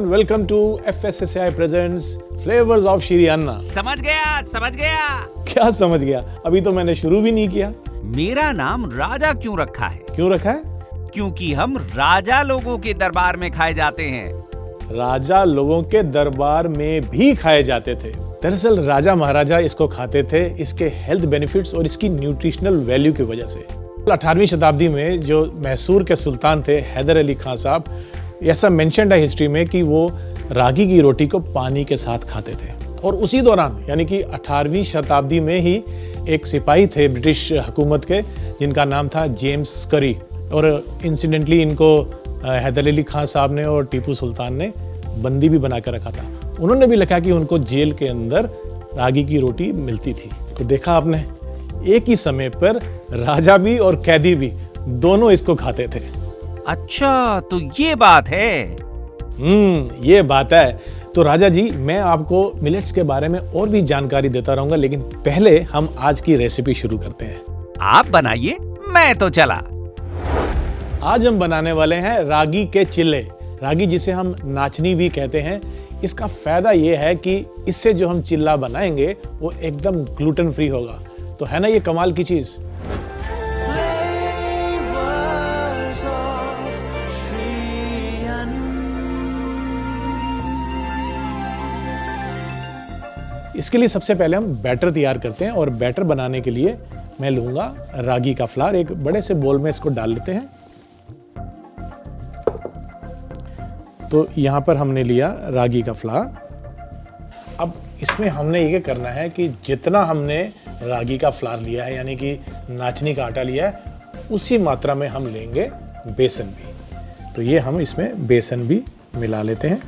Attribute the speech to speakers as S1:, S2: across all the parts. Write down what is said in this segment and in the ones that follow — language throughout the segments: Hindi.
S1: Welcome to FSSAI presents flavours of Shri Anna.
S2: समझ गया।
S1: क्या समझ गया? अभी तो मैंने शुरू भी नहीं किया।
S2: मेरा नाम राजा क्यों रखा है?
S1: क्यों रखा है?
S2: क्योंकि हम राजा लोगों के दरबार में खाए जाते हैं।
S1: राजा लोगों के दरबार में भी खाए जाते थे। दरअसल राजा महाराजा इसको खाते थे इसके हेल्थ बेनिफिट्स और इसकी न्यूट्रिशनल वैल्यू की वजह से। 18वीं शताब्दी में जो मैसूर के सुल्तान थे हैदर अली खान साहब, ऐसा मेंशन्ड है हिस्ट्री में कि वो रागी की रोटी को पानी के साथ खाते थे। और उसी दौरान यानी कि 18वीं शताब्दी में ही एक सिपाही थे ब्रिटिश हुकूमत के जिनका नाम था जेम्स करी, और इंसिडेंटली इनको हैदर अली खान साहब ने और टीपू सुल्तान ने बंदी भी बना कर रखा था। उन्होंने भी लिखा कि उनको जेल के अंदर रागी की रोटी मिलती थी। तो देखा आपने, एक ही समय पर राजा भी और कैदी भी दोनों इसको खाते थे।
S2: अच्छा, तो ये बात है।
S1: ये बात है। तो राजा जी, मैं आपको मिलेट्स के बारे में और भी जानकारी देता रहूंगा, लेकिन पहले हम आज की रेसिपी शुरू करते हैं।
S2: आप बनाइए, मैं तो चला।
S1: आज हम बनाने वाले हैं रागी के चिल्ले। रागी जिसे हम नाचनी भी कहते हैं। इसका फायदा ये है कि इससे जो हम चिल्ला बनाएंगे वो एकदम ग्लूटेन फ्री होगा। तो है ना ये कमाल की चीज। इसके लिए सबसे पहले हम बैटर तैयार करते हैं, और बैटर बनाने के लिए मैं लूंगा रागी का फ्लावर। एक बड़े से बोल में इसको डाल लेते हैं। तो यहाँ पर हमने लिया रागी का फ्लावर। अब इसमें हमने ये करना है कि जितना हमने रागी का फ्लावर लिया है, यानी कि नाचनी का आटा लिया है, उसी मात्रा में हम लेंगे बेसन भी। तो ये हम इसमें बेसन भी मिला लेते हैं।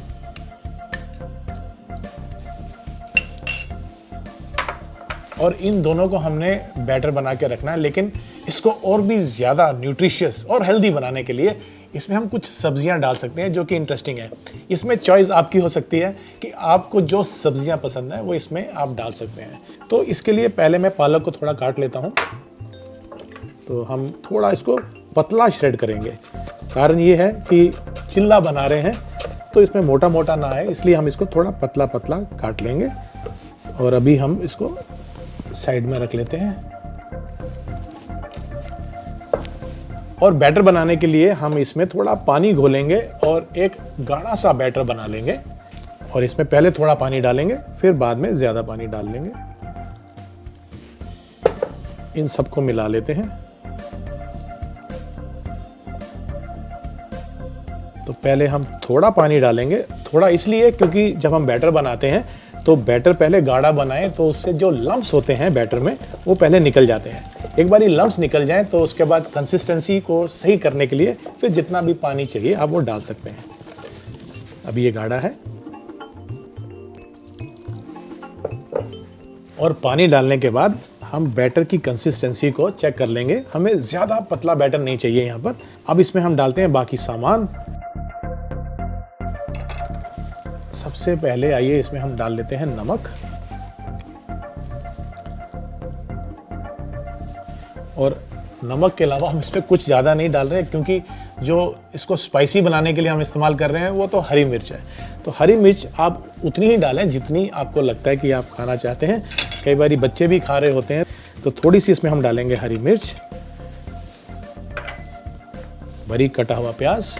S1: और इन दोनों को हमने बैटर बना के रखना है, लेकिन इसको और भी ज़्यादा न्यूट्रिशियस और हेल्दी बनाने के लिए इसमें हम कुछ सब्जियां डाल सकते हैं जो कि इंटरेस्टिंग है। इसमें चॉइस आपकी हो सकती है कि आपको जो सब्जियां पसंद है वो इसमें आप डाल सकते हैं। तो इसके लिए पहले मैं पालक को थोड़ा काट लेता हूं। तो हम थोड़ा इसको पतला श्रेड करेंगे। कारण ये है कि चिल्ला बना रहे हैं तो इसमें मोटा मोटा ना है, इसलिए हम इसको थोड़ा पतला पतला काट लेंगे। और अभी हम इसको साइड में रख लेते हैं। और बैटर बनाने के लिए हम इसमें थोड़ा पानी घोलेंगे और एक गाढ़ा सा बैटर बना लेंगे। और इसमें पहले थोड़ा पानी डालेंगे, फिर बाद में ज्यादा पानी डाल लेंगे। इन सबको मिला लेते हैं। तो पहले हम थोड़ा पानी डालेंगे, थोड़ा इसलिए क्योंकि जब हम बैटर बनाते हैं तो बैटर पहले गाढ़ा बनाएं तो उससे जो लम्प्स होते हैं बैटर में वो पहले निकल जाते हैं। एक बार ये लम्प्स निकल जाएं तो उसके बाद कंसिस्टेंसी को सही करने के लिए फिर जितना भी पानी चाहिए आप वो डाल सकते हैं। अभी ये गाढ़ा है। और पानी डालने के बाद हम बैटर की कंसिस्टेंसी को चेक कर लेंगे। हमें ज़्यादा पतला बैटर नहीं चाहिए यहाँ पर। अब इसमें हम डालते हैं बाकी सामान। सबसे पहले आइए इसमें हम डाल लेते हैं नमक। और नमक के अलावा हम इसमें कुछ ज़्यादा नहीं डाल रहे, क्योंकि जो इसको स्पाइसी बनाने के लिए हम इस्तेमाल कर रहे हैं वो तो हरी मिर्च है। तो हरी मिर्च आप उतनी ही डालें जितनी आपको लगता है कि आप खाना चाहते हैं। कई बार बच्चे भी खा रहे होते हैं, तो थोड़ी सी इसमें हम डालेंगे हरी मिर्च, बारीक कटा हुआ प्याज।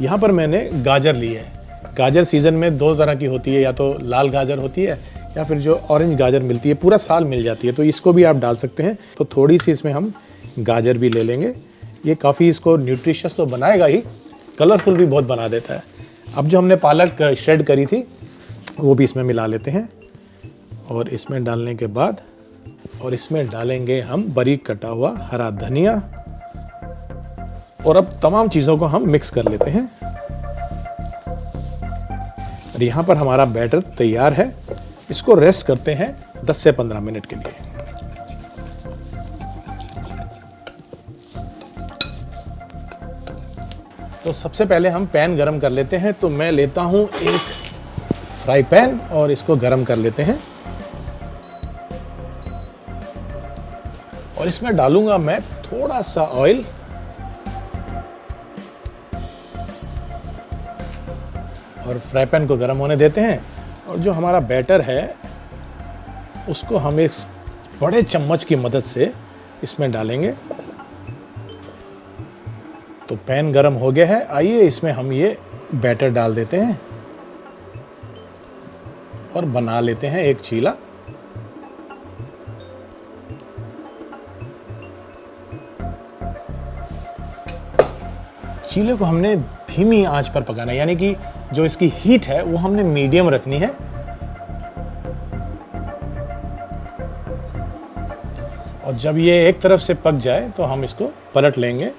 S1: यहाँ पर मैंने गाजर ली है। गाजर सीजन में दो तरह की होती है, या तो लाल गाजर होती है या फिर जो ऑरेंज गाजर मिलती है, पूरा साल मिल जाती है, तो इसको भी आप डाल सकते हैं। तो थोड़ी सी इसमें हम गाजर भी ले लेंगे। ये काफ़ी इसको न्यूट्रिशियस तो बनाएगा ही, कलरफुल भी बहुत बना देता है। अब जो हमने पालक श्रेड करी थी वो भी इसमें मिला लेते हैं। और इसमें डालने के बाद और इसमें डालेंगे हम बारीक कटा हुआ हरा धनिया। और अब तमाम चीज़ों को हम मिक्स कर लेते हैं। और यहाँ पर हमारा बैटर तैयार है। इसको रेस्ट करते हैं 10 से 15 मिनट के लिए। तो सबसे पहले हम पैन गरम कर लेते हैं। तो मैं लेता हूँ एक फ्राई पैन और इसको गरम कर लेते हैं। और इसमें डालूंगा मैं थोड़ा सा ऑयल। और फ्राई पैन को गर्म होने देते हैं और जो हमारा बैटर है उसको हम एक बड़े चम्मच की मदद से इसमें डालेंगे। तो पैन गर्म हो गया है, आइए इसमें हम ये बैटर डाल देते हैं और बना लेते हैं एक चीला। चीले को हमने धीमी आंच पर पकाना है, यानी कि जो इसकी हीट है वो हमने मीडियम रखनी है। और जब ये एक तरफ से पक जाए तो हम इसको पलट लेंगे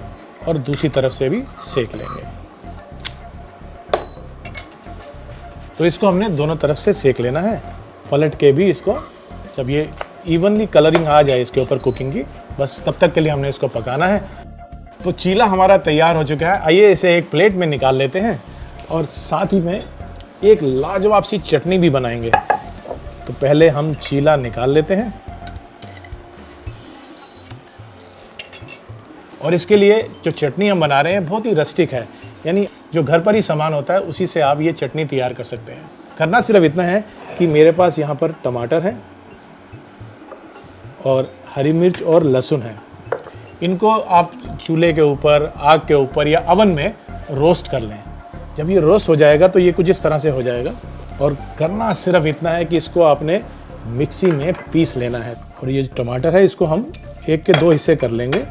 S1: और दूसरी तरफ से भी सेक लेंगे। तो इसको हमने दोनों तरफ से सेक लेना है, पलट के भी इसको। जब ये इवनली कलरिंग आ जाए इसके ऊपर कुकिंग की, बस तब तक के लिए हमने इसको पकाना है। तो चीला हमारा तैयार हो चुका है, आइए इसे एक प्लेट में निकाल लेते हैं और साथ ही में एक लाजवाब सी चटनी भी बनाएंगे। तो पहले हम चीला निकाल लेते हैं और इसके लिए जो चटनी हम बना रहे हैं बहुत ही रस्टिक है, यानी जो घर पर ही सामान होता है उसी से आप ये चटनी तैयार कर सकते हैं। करना सिर्फ इतना है कि मेरे पास यहाँ पर टमाटर है और हरी मिर्च और लहसुन है। इनको आप चूल्हे के ऊपर, आग के ऊपर या अवन में रोस्ट कर लें। जब ये रोस्ट हो जाएगा तो ये कुछ इस तरह से हो जाएगा और करना सिर्फ इतना है कि इसको आपने मिक्सी में पीस लेना है। और ये जो टमाटर है इसको हम 1 के 2 हिस्से कर लेंगे,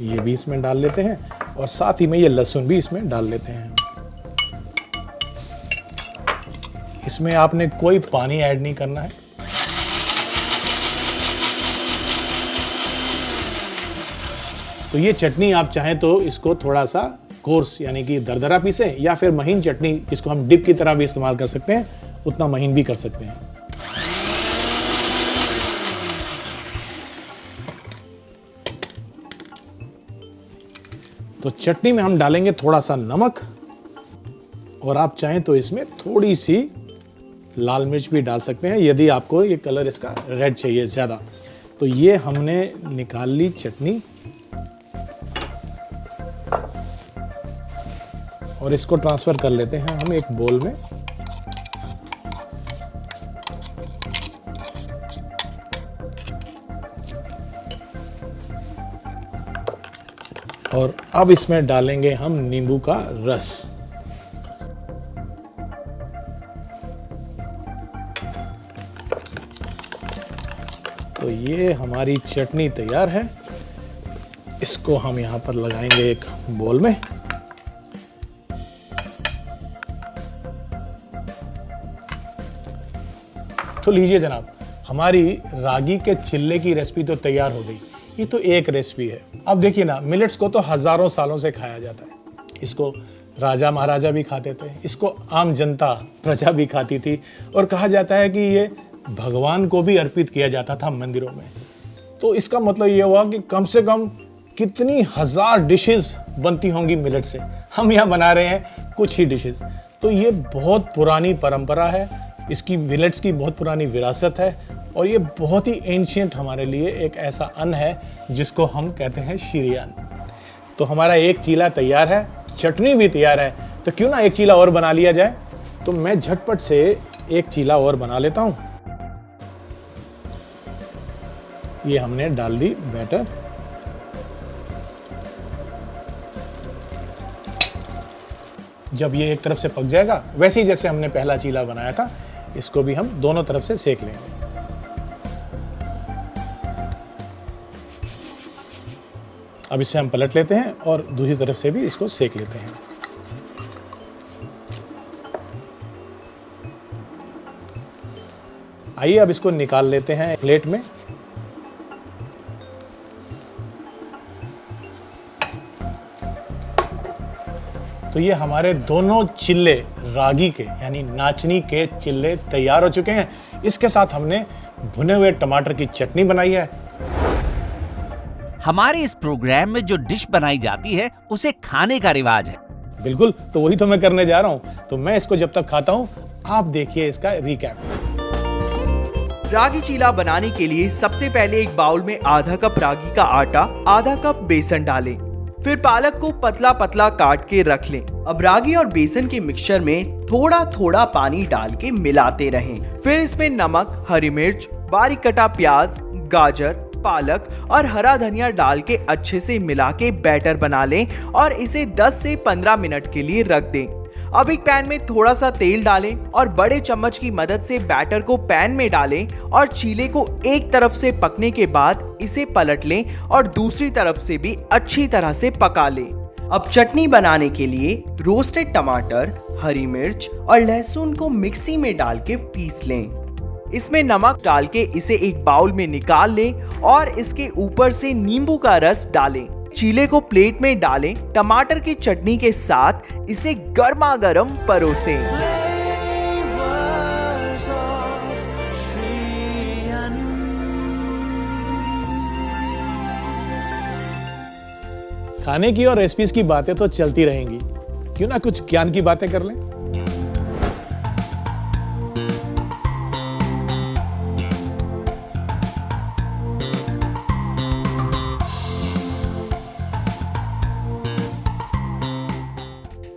S1: ये भी इसमें डाल लेते हैं और साथ ही में ये लहसुन भी इसमें डाल लेते हैं। इसमें आपने कोई पानी ऐड नहीं करना है। तो ये चटनी आप चाहें तो इसको थोड़ा सा कोर्स यानी कि दरदरा पीसें, या फिर महीन चटनी इसको हम डिप की तरह भी इस्तेमाल कर सकते हैं, उतना महीन भी कर सकते हैं। तो चटनी में हम डालेंगे थोड़ा सा नमक और आप चाहें तो इसमें थोड़ी सी लाल मिर्च भी डाल सकते हैं यदि आपको ये कलर इसका रेड चाहिए ज़्यादा। तो ये हमने निकाल ली चटनी और इसको ट्रांसफ़र कर लेते हैं हम एक बोल में। और अब इसमें डालेंगे हम नींबू का रस। तो ये हमारी चटनी तैयार है, इसको हम यहाँ पर लगाएंगे एक बोल में। तो लीजिए जनाब, हमारी रागी के चिल्ले की रेसिपी तो तैयार हो गई। ये तो एक रेसिपी है। अब देखिए ना, मिलेट्स को तो हजारों सालों से खाया जाता है। इसको राजा महाराजा भी खाते थे, इसको आम जनता प्रजा भी खाती थी और कहा जाता है कि ये भगवान को भी अर्पित किया जाता था मंदिरों में। तो इसका मतलब ये हुआ कि कम से कम कितनी हजार डिशेस बनती होंगी मिलेट से। हम यहाँ बना रहे हैं कुछ ही डिशेस। तो ये बहुत पुरानी परंपरा है, इसकी मिलेट्स की बहुत पुरानी विरासत है और ये बहुत ही एंशिएंट हमारे लिए एक ऐसा अन्न है जिसको हम कहते हैं शीरी अन्न। तो हमारा एक चीला तैयार है, चटनी भी तैयार है, तो क्यों ना एक चीला और बना लिया जाए। तो मैं झटपट से एक चीला और बना लेता हूँ। ये हमने डाल दी बैटर। जब ये एक तरफ से पक जाएगा, वैसे ही जैसे हमने पहला चीला बनाया था, इसको भी हम दोनों तरफ से सेक लेंगे। अब इसे हम पलट लेते हैं और दूसरी तरफ से भी इसको सेक लेते हैं। आइए अब इसको निकाल लेते हैं प्लेट में। तो ये हमारे दोनों चिल्ले रागी के यानी नाचनी के चिल्ले तैयार हो चुके हैं। इसके साथ हमने भुने हुए टमाटर की चटनी बनाई है।
S2: हमारे इस प्रोग्राम में जो डिश बनाई जाती है उसे खाने का रिवाज है।
S1: बिल्कुल, तो वही तो मैं करने जा रहा हूँ। तो मैं इसको जब तक खाता हूँ, आप देखिए इसका रिकैप।
S3: रागी चीला बनाने के लिए सबसे पहले एक बाउल में आधा कप रागी का आटा, आधा कप बेसन डालें। फिर पालक को पतला पतला काट के रख लें। अब रागी और बेसन के मिक्सचर में थोड़ा थोड़ा पानी डाल के मिलाते रहें। फिर इसमें नमक, हरी मिर्च, बारीक कटा प्याज, गाजर, पालक और हरा धनिया डाल के अच्छे से मिला के बैटर बना लें और इसे 10 से 15 मिनट के लिए रख दें। अब एक पैन में थोड़ा सा तेल डालें और बड़े चम्मच की मदद से बैटर को पैन में डालें और चीले को एक तरफ से पकने के बाद इसे पलट लें और दूसरी तरफ से भी अच्छी तरह से पका लें। अब चटनी बनाने के लिए रोस्टेड टमाटर, हरी मिर्च और लहसुन को मिक्सी में डाल के पीस लें। इसमें नमक डाल के इसे एक बाउल में निकाल लें और इसके ऊपर से नींबू का रस डालें। चीले को प्लेट में डालें, टमाटर की चटनी के साथ इसे गर्मा गर्म परोसें।
S1: खाने की और रेसिपीज की बातें तो चलती रहेंगी, क्यों ना कुछ ज्ञान की बातें कर लें।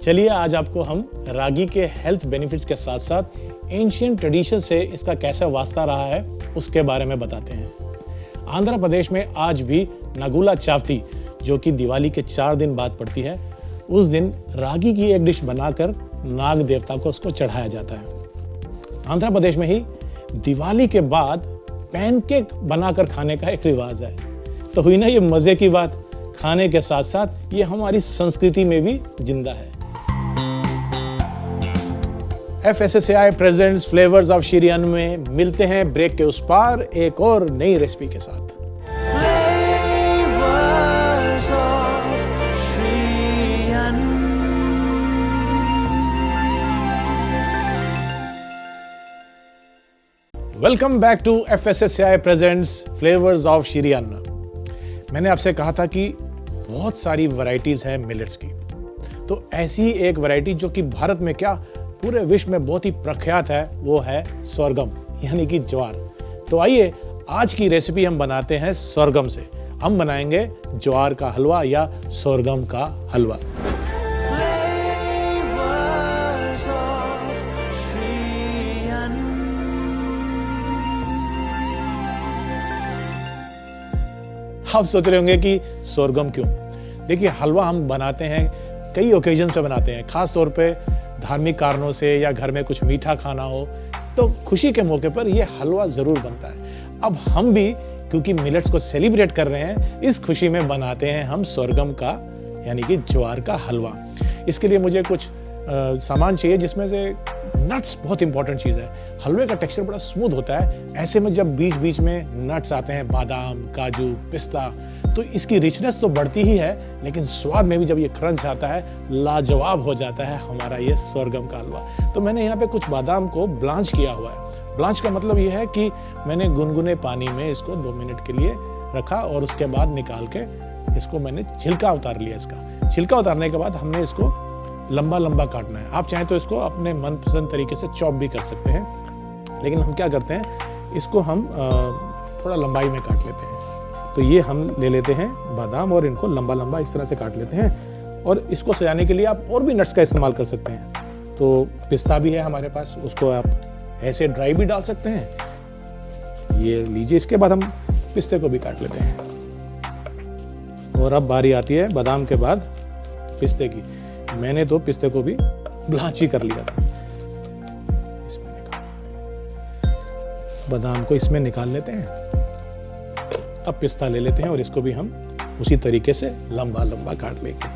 S1: चलिए आज आपको हम रागी के हेल्थ बेनिफिट्स के साथ साथ एंशिएंट ट्रेडिशन से इसका कैसा वास्ता रहा है उसके बारे में बताते हैं। आंध्र प्रदेश में आज भी नगुला चावती, जो कि दिवाली के 4 दिन बाद पड़ती है, उस दिन रागी की एक डिश बनाकर नाग देवता को उसको चढ़ाया जाता है। आंध्र प्रदेश में ही दिवाली के बाद पैनकेक बनाकर खाने का एक रिवाज है। तो हुई ना ये मजे की बात, खाने के साथ साथ ये हमारी संस्कृति में भी जिंदा है। FSSAI presents flavours of Shri अन्न में मिलते हैं ब्रेक के उस पार एक और नई रेसिपी के साथ। Welcome back to FSSAI presents flavours of Shri Anna. मैंने आपसे कहा था कि बहुत सारी वैरायटीज हैं मिलेट्स की, तो ऐसी ही एक वैरायटी जो कि भारत में क्या पूरे विश्व में बहुत ही प्रख्यात है, वो है सोरगम यानी कि ज्वार। तो आइए आज की रेसिपी हम बनाते हैं सोरगम से। हम बनाएंगे ज्वार का हलवा या सोरगम का हलवा। आप सोच रहे होंगे कि सोरगम क्यों? देखिए, हलवा हम बनाते हैं कई ओकेजन पे बनाते हैं, खास तौर पे धार्मिक कारणों से या घर में कुछ मीठा खाना हो तो खुशी के मौके पर यह हलवा जरूर बनता है। अब हम भी क्योंकि मिलेट्स को सेलिब्रेट कर रहे हैं, इस खुशी में बनाते हैं हम सोरगम का यानी कि ज्वार का हलवा। इसके लिए मुझे कुछ सामान चाहिए, जिसमें से नट्स बहुत इंपॉर्टेंट चीज़ है। हलवे का टेक्सचर बड़ा स्मूथ होता है, ऐसे में जब बीच बीच में नट्स आते हैं, बादाम, काजू, पिस्ता, तो इसकी रिचनेस तो बढ़ती ही है, लेकिन स्वाद में भी जब ये क्रंच आता है, लाजवाब हो जाता है हमारा ये सोरगम का हलवा। तो मैंने यहाँ पे कुछ बादाम को ब्लांच किया हुआ है। ब्लांच का मतलब ये है कि मैंने गुनगुने पानी में इसको 2 मिनट के लिए रखा और उसके बाद निकाल के इसको मैंने छिलका उतार लिया। इसका छिलका उतारने के बाद हमने इसको लंबा लंबा काटना है। आप चाहें तो इसको अपने मनपसंद तरीके से चॉप भी कर सकते हैं, लेकिन हम क्या करते हैं, इसको हम थोड़ा लंबाई में काट लेते हैं। तो ये हम ले लेते हैं बादाम और इनको लंबा लंबा इस तरह से काट लेते हैं। और इसको सजाने के लिए आप और भी नट्स का इस्तेमाल कर सकते हैं। तो पिस्ता भी है हमारे पास, उसको आप ऐसे ड्राई भी डाल सकते हैं। ये लीजिए, इसके बाद हम पिस्ते को भी काट लेते हैं। और अब बारी आती है बादाम के बाद पिस्ते की। मैंने तो पिस्ते को भी ब्लांच ही कर लिया था। इसमें बादाम को इसमें निकाल लेते हैं। अब पिस्ता ले लेते हैं और इसको भी हम उसी तरीके से लंबा लंबा काट लेंगे।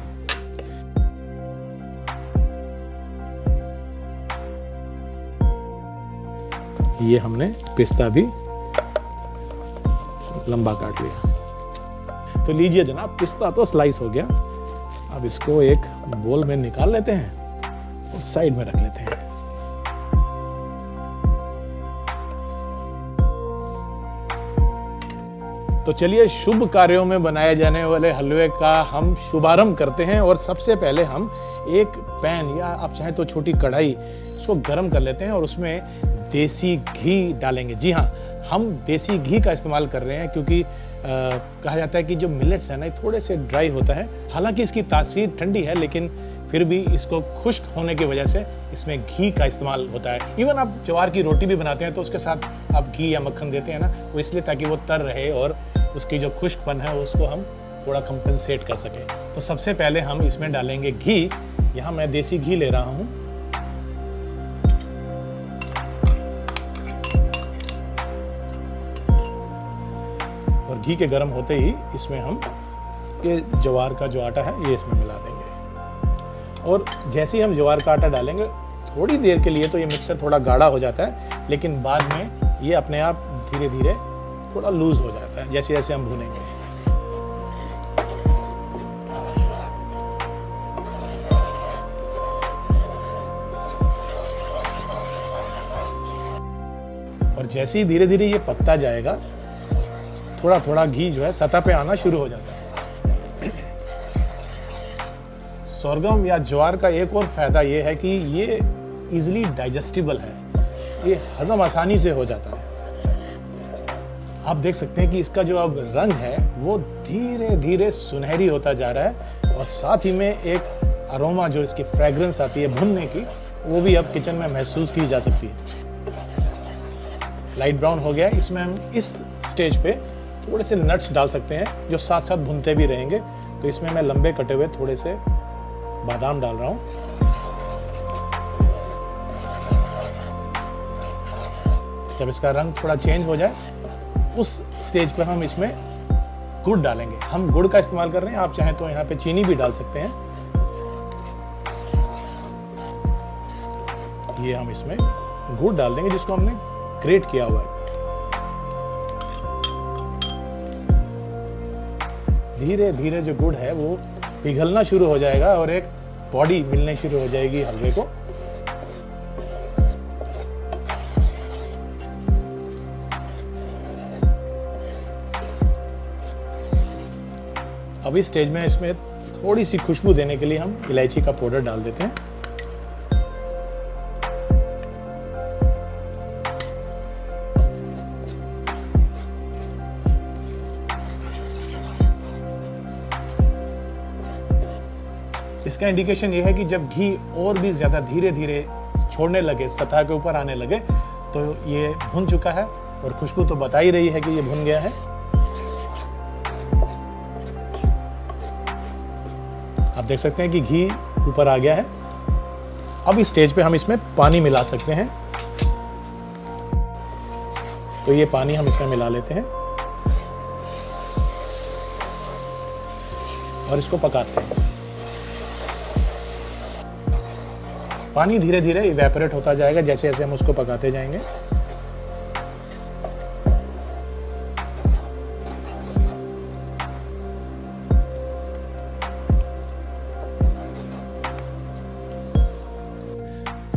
S1: ये हमने पिस्ता भी लंबा काट लिया। तो लीजिए जनाब, पिस्ता तो स्लाइस हो गया। अब इसको एक बोल में निकाल लेते हैं और साइड में रख लेते हैं। तो चलिए शुभ कार्यों में बनाए जाने वाले हलवे का हम शुभारंभ करते हैं। और सबसे पहले हम एक पैन या आप चाहें तो छोटी कढ़ाई, उसको गर्म कर लेते हैं और उसमें देसी घी डालेंगे। जी हाँ, हम देसी घी का इस्तेमाल कर रहे हैं क्योंकि कहा जाता है कि जो मिलेट्स है ना, ये थोड़े से ड्राई होता है। हालांकि इसकी तासीर ठंडी है, लेकिन फिर भी इसको खुश्क होने की वजह से इसमें घी का इस्तेमाल होता है। इवन आप ज्वार की रोटी भी बनाते हैं तो उसके साथ आप घी या मक्खन देते हैं ना, वो इसलिए ताकि वो तर रहे और उसकी जो खुश्कपन है उसको हम थोड़ा कंपनसेट कर सकें। तो सबसे पहले हम इसमें डालेंगे घी। यहाँ मैं देसी घी ले रहा हूँ। और घी के गर्म होते ही इसमें हम ये ज्वार का जो आटा है ये इसमें मिला देंगे। और जैसे ही हम ज्वार का आटा डालेंगे, थोड़ी देर के लिए तो ये मिक्सर थोड़ा गाढ़ा हो जाता है, लेकिन बाद में ये अपने आप धीरे धीरे थोड़ा लूज हो जाता है जैसे जैसे हम भूनेंगे। और जैसे ही धीरे धीरे ये पकता जाएगा, थोड़ा थोड़ा घी जो है सतह पे आना शुरू हो जाता है। सोरगम या ज्वार का एक और फायदा ये है कि ये इजीली डाइजेस्टिबल है, ये हजम आसानी से हो जाता है। आप देख सकते हैं कि इसका जो अब रंग है वो धीरे धीरे सुनहरी होता जा रहा है, और साथ ही में एक अरोमा जो इसकी फ्रेग्रेंस आती है भुनने की, वो भी अब किचन में महसूस की जा सकती है। लाइट ब्राउन हो गया। इसमें हम इस स्टेज पे थोड़े से नट्स डाल सकते हैं जो साथ साथ भुनते भी रहेंगे। तो इसमें मैं लंबे कटे हुए थोड़े से बादाम डाल रहा हूँ। जब इसका रंग थोड़ा चेंज हो जाए, उस स्टेज पर हम इसमें गुड़ डालेंगे। हम गुड़ का इस्तेमाल कर रहे हैं, आप चाहें तो यहाँ पे चीनी भी डाल सकते हैं। ये हम इसमें गुड़ डाल देंगे जिसको हमने ग्रेट किया हुआ है। धीरे धीरे जो गुड़ है वो पिघलना शुरू हो जाएगा और एक बॉडी मिलने शुरू हो जाएगी हलवे को। अब इस स्टेज में इसमें थोड़ी सी खुशबू देने के लिए हम इलायची का पाउडर डाल देते हैं। इसका इंडिकेशन ये है कि जब घी और भी ज्यादा धीरे धीरे छोड़ने लगे, सतह के ऊपर आने लगे, तो ये भुन चुका है। और खुशबू तो बता ही रही है कि ये भुन गया है। आप देख सकते हैं कि घी ऊपर आ गया है। अब इस स्टेज पे हम इसमें पानी मिला सकते हैं। तो ये पानी हम इसमें मिला लेते हैं और इसको पकाते हैं। पानी धीरे धीरे इवेपोरेट होता जाएगा जैसे जैसे हम उसको पकाते जाएंगे।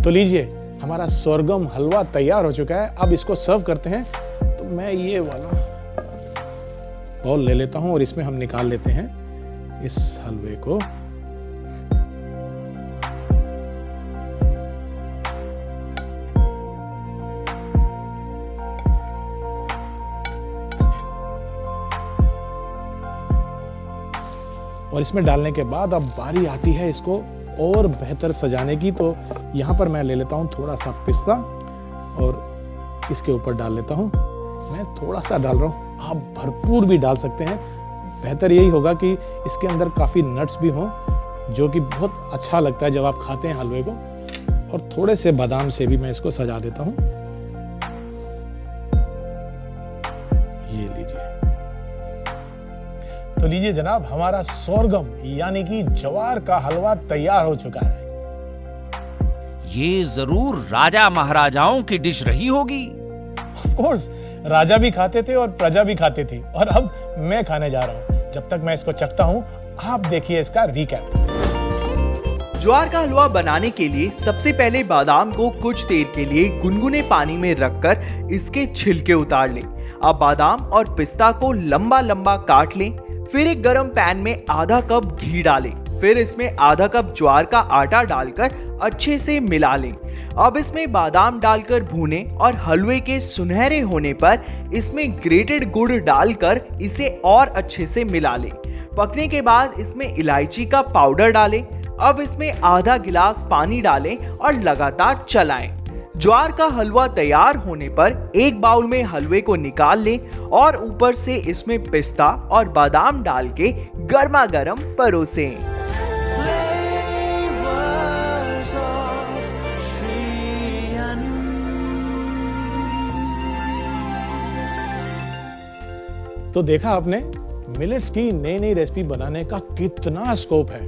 S1: तो लीजिए, हमारा सोरगम हलवा तैयार हो चुका है। अब इसको सर्व करते हैं। तो मैं ये वाला बाउल ले लेता हूं और इसमें हम निकाल लेते हैं इस हलवे को। और इसमें डालने के बाद अब बारी आती है इसको और बेहतर सजाने की। तो यहाँ पर मैं ले लेता हूँ थोड़ा सा पिस्ता और इसके ऊपर डाल लेता हूँ। मैं थोड़ा सा डाल रहा हूँ, आप भरपूर भी डाल सकते हैं। बेहतर यही होगा कि इसके अंदर काफ़ी नट्स भी हों, जो कि बहुत अच्छा लगता है जब आप खाते हैं हलवे को। और थोड़े से बादाम से भी मैं इसको सजा देता हूँ। ये लीजिए। तो लीजिए जनाब, हमारा सोरगम यानी कि ज्वार का हलवा तैयार हो चुका है।
S2: ये जरूर राजा महाराजाओं की डिश रही होगी।
S1: ऑफ कोर्स, राजा भी खाते थे और प्रजा भी खाती थी, और अब मैं खाने जा रहा हूं। जब तक मैं इसको चखता हूं, आप देखिए इसका रिकैप।
S3: ज्वार का हलवा बनाने के लिए सबसे पहले बादाम को कुछ देर के लिए गुनगुने पानी में रखकर इसके छिलके उतार लें। अब बादाम और पिस्ता को लंबा लंबा काट लें। फिर एक गरम पैन में आधा कप घी डालें। फिर इसमें आधा कप ज्वार का आटा डालकर अच्छे से मिला लें। अब इसमें बादाम डालकर भूनें और हलवे के सुनहरे होने पर इसमें ग्रेटेड गुड़ डालकर इसे और अच्छे से मिला लें। पकने के बाद इसमें इलायची का पाउडर डालें। अब इसमें आधा गिलास पानी डालें और लगातार चलाएं। ज्वार का हलवा तैयार होने पर एक बाउल में हलवे को निकाल लें और ऊपर से इसमें पिस्ता और बादाम डाल के गर्मा गर्म परोसें।
S1: तो देखा आपने मिलेट्स की नई नई रेसिपी बनाने का कितना स्कोप है।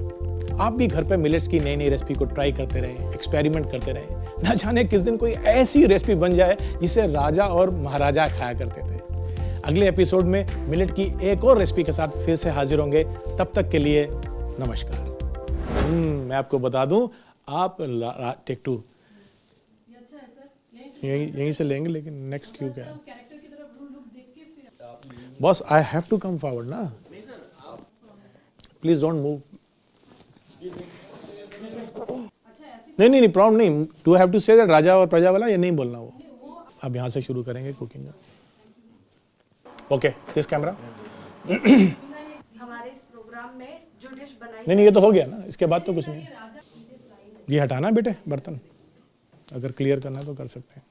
S1: आप भी घर पे मिलेट्स की नई नई रेसिपी को ट्राई करते रहें, एक्सपेरिमेंट करते रहें। ना जाने किस दिन कोई ऐसी रेसिपी बन जाए जिसे राजा और महाराजा खाया करते थे। अगले एपिसोड में मिलेट की एक और रेसिपी के साथ फिर से हाजिर होंगे। तब तक के लिए नमस्कार। मैं आपको बता दूं, आप टेक 2 यहीं से लेंगे, लेकिन नेक्स्ट क्यों क्या है boss? I have to come forward ना, प्लीज डोंट मूव। नहीं प्रॉब्लम नहीं। To have to say that राजा और प्रजा वाला, या नहीं बोलना वो? अब यहाँ से शुरू करेंगे कुकिंग का। Okay, this camera.
S4: हमारे इस प्रोग्राम में जो डिश बनाई
S1: नहीं ये तो हो गया ना, इसके बाद तो कुछ नहीं। ये हटाना बेटे बर्तन, अगर क्लियर करना है तो कर सकते हैं।